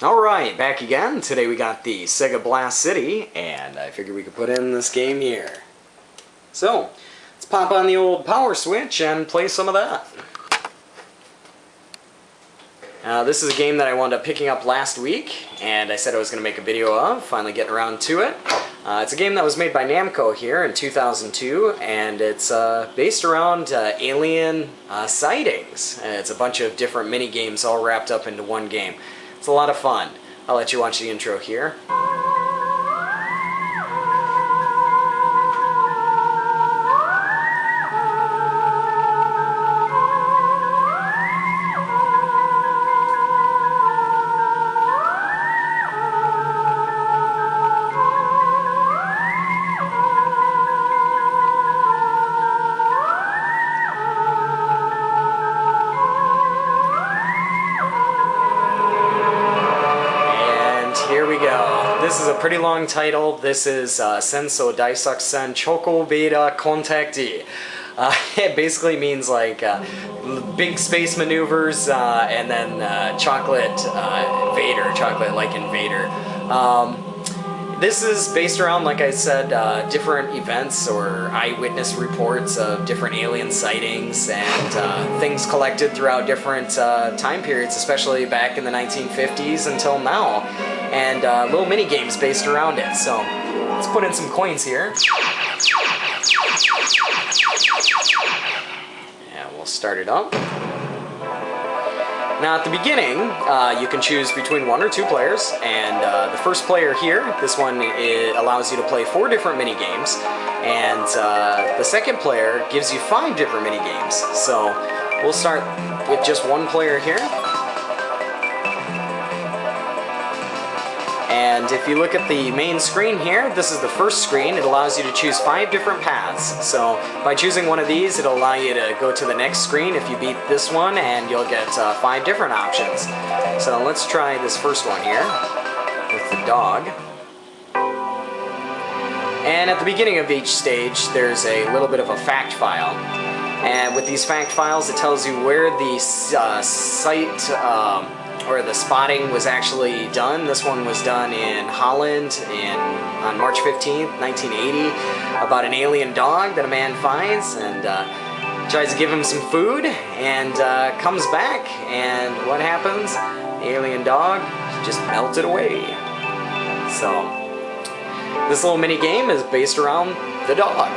Alright, back again. Today we got the Sega Blast City, and I figured we could put in this game here. So, let's pop on the old power switch and play some of that. This is a game that I wound up picking up last week, and I said I was going to make a video of, finally getting around to it. It's a game that was made by Namco here in 2002, and it's based around alien sightings. It's a bunch of different mini-games all wrapped up into one game. It's a lot of fun. I'll let you watch the intro here. This is a pretty long title. This is Uchu Daisakusen Choco be Contactee. It basically means like big space maneuvers and then chocolate Vader, chocolate like in Vader. This is based around, like I said, different events or eyewitness reports of different alien sightings and things collected throughout different time periods, especially back in the 1950s until now. And little mini games based around it. So let's put in some coins here. And we'll start it up. Now at the beginning, you can choose between 1 or 2 players, and the first player here, this one allows you to play 4 different mini games, and the second player gives you 5 different mini games. So we'll start with just 1 player here. And if you look at the main screen here, this is the first screen. It allows you to choose 5 different paths. So by choosing one of these, it'll allow you to go to the next screen if you beat this one, and you'll get 5 different options. So let's try this first one here with the dog. And at the beginning of each stage, there's a little bit of a fact file. And with these fact files, it tells you where the site or the spotting was actually done. This one was done in Holland on March 15th, 1980, about an alien dog that a man finds and tries to give him some food and comes back, and what happens? The alien dog just melted away. So this little mini game is based around the dog.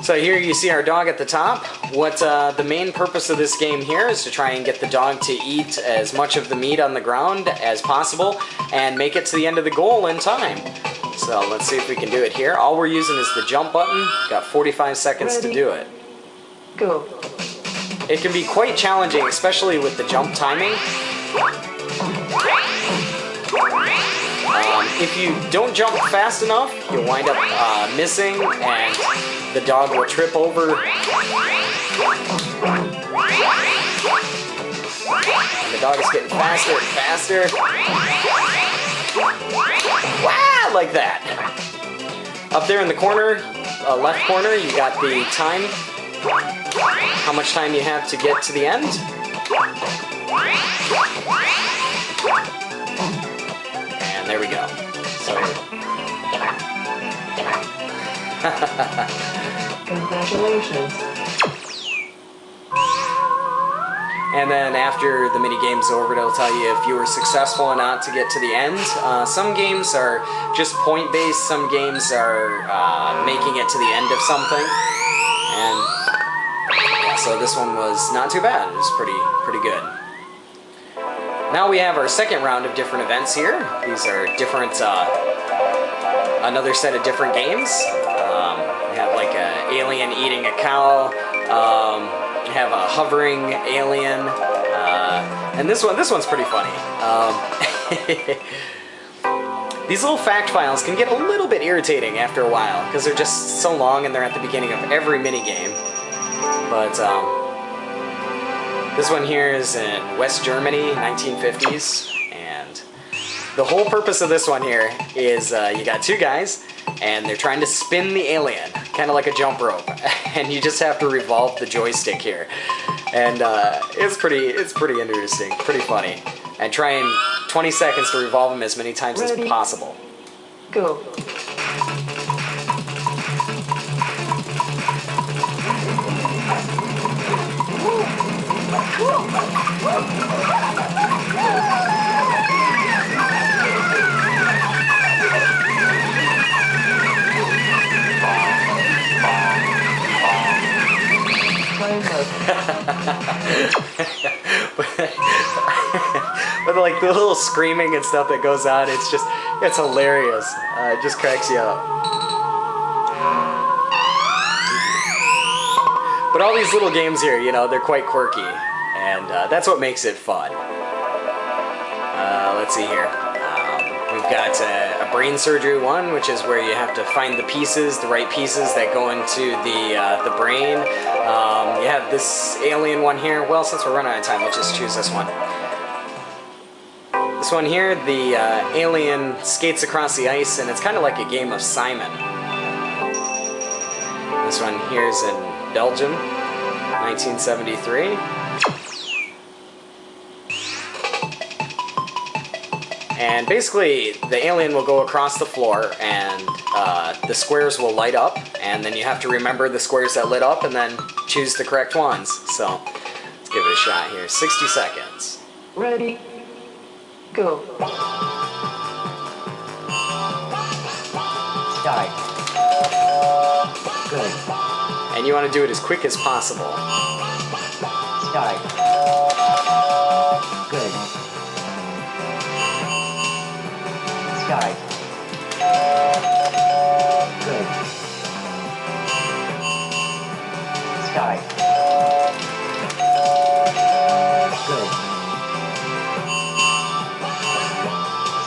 So here you see our dog at the top. What the main purpose of this game here is to try and get the dog to eat as much of the meat on the ground as possible and make it to the end of the goal in time. So let's see if we can do it here. All we're using is the jump button. Got 45 seconds to do it. Go. It can be quite challenging, especially with the jump timing. If you don't jump fast enough, you'll wind up missing, and the dog will trip over. And the dog is getting faster and faster. Wow, like that. Up there in the corner, left corner, you got the time. How much time you have to get to the end. And there we go. So. Congratulations. And then after the mini game's over, it'll tell you if you were successful or not to get to the end. Some games are just point-based, some games are making it to the end of something. And yeah, so this one was not too bad. It was pretty good. Now we have our second round of different events here. These are different, another set of different games. We have like an alien eating a cow. We have a hovering alien, and this one's pretty funny. These little fact files can get a little bit irritating after a while because they're just so long and they're at the beginning of every mini game. But this one here is in West Germany, 1950s, and the whole purpose of this one here is you got 2 guys, and they're trying to spin the alien. kind of like a jump rope, and you just have to revolve the joystick here, and it's pretty interesting, pretty funny, and try and 20 seconds to revolve them as many times as possible. Go. But like the little screaming and stuff that goes on, it's hilarious. It just cracks you up. But all these little games here, you know, they're quite quirky, and that's what makes it fun. Let's see here. We've got a brain surgery one, which is where you have to find the pieces, the right pieces that go into the brain. You have this alien one here. Well, since we're running out of time, let's just choose this one. This one here, the alien skates across the ice, and it's kind of like a game of Simon. This one here is in Belgium, 1973. And basically, the alien will go across the floor, and the squares will light up, and then you have to remember the squares that lit up, and then choose the correct ones. So, let's give it a shot here. 60 seconds. Ready. Go. Die. Good. And you want to do it as quick as possible. Die. Good. Sky. Good. Sky. Good.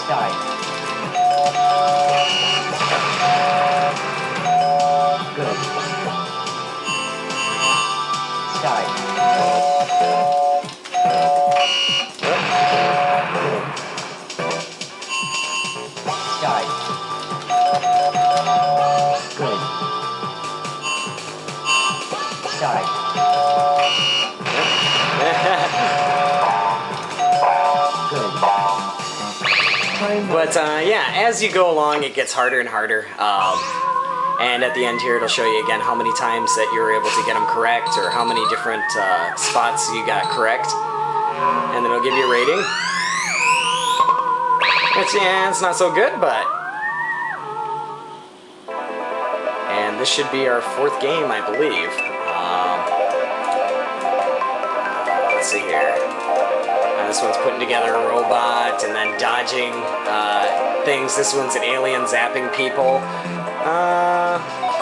Sky. Good. Sky. Sky. Good. Sky. Good. But yeah, as you go along, it gets harder and harder. And at the end here, it'll show you again how many times that you were able to get them correct, or how many different spots you got correct. And then it'll give you a rating. It's not so good, but... And this should be our 4th game, I believe. Let's see here. This one's putting together a robot and then dodging things. This one's an alien zapping people.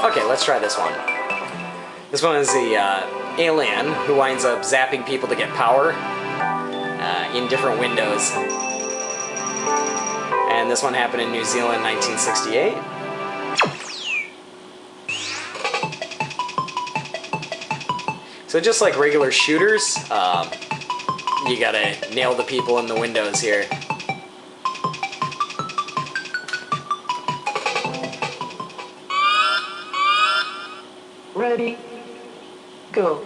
Okay, let's try this one. This one is the alien who winds up zapping people to get power in different windows. And this one happened in New Zealand, 1968. So just like regular shooters, you gotta nail the people in the windows here. Ready. Go.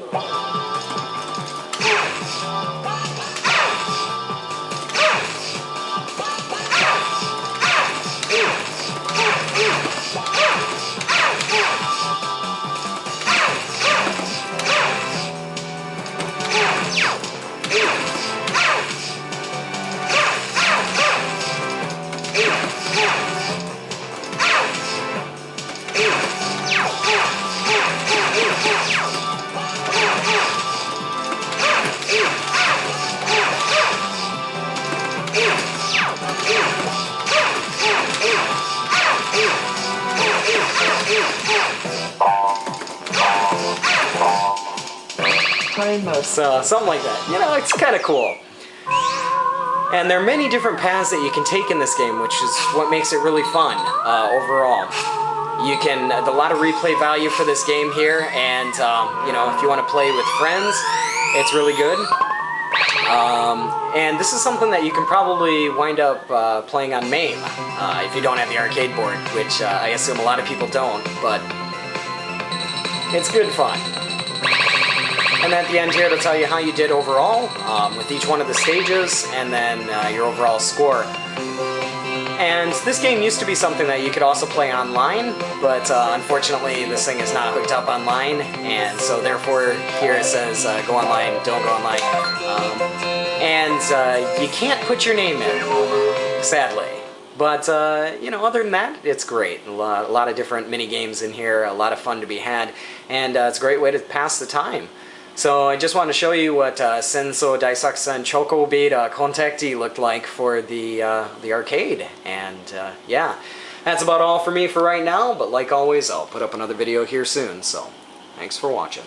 So, something like that. You know, it's kind of cool. And there are many different paths that you can take in this game, which is what makes it really fun overall. You can, a lot of replay value for this game here, and you know, if you want to play with friends, it's really good. And this is something that you can probably wind up playing on Mame if you don't have the arcade board, which I assume a lot of people don't, but It's good fun. And at the end here, it'll tell you how you did overall with each one of the stages, and then your overall score. And this game used to be something that you could also play online, but unfortunately this thing is not hooked up online, and so therefore here it says go online, don't go online. And you can't put your name in, sadly. But, you know, other than that, it's great. A lot of different mini games in here, a lot of fun to be had, and it's a great way to pass the time. So I just want to show you what Uchu Daisakusen Choco Beta Contactee looked like for the arcade. And yeah, that's about all for me for right now, but like always, I'll put up another video here soon. So thanks for watching.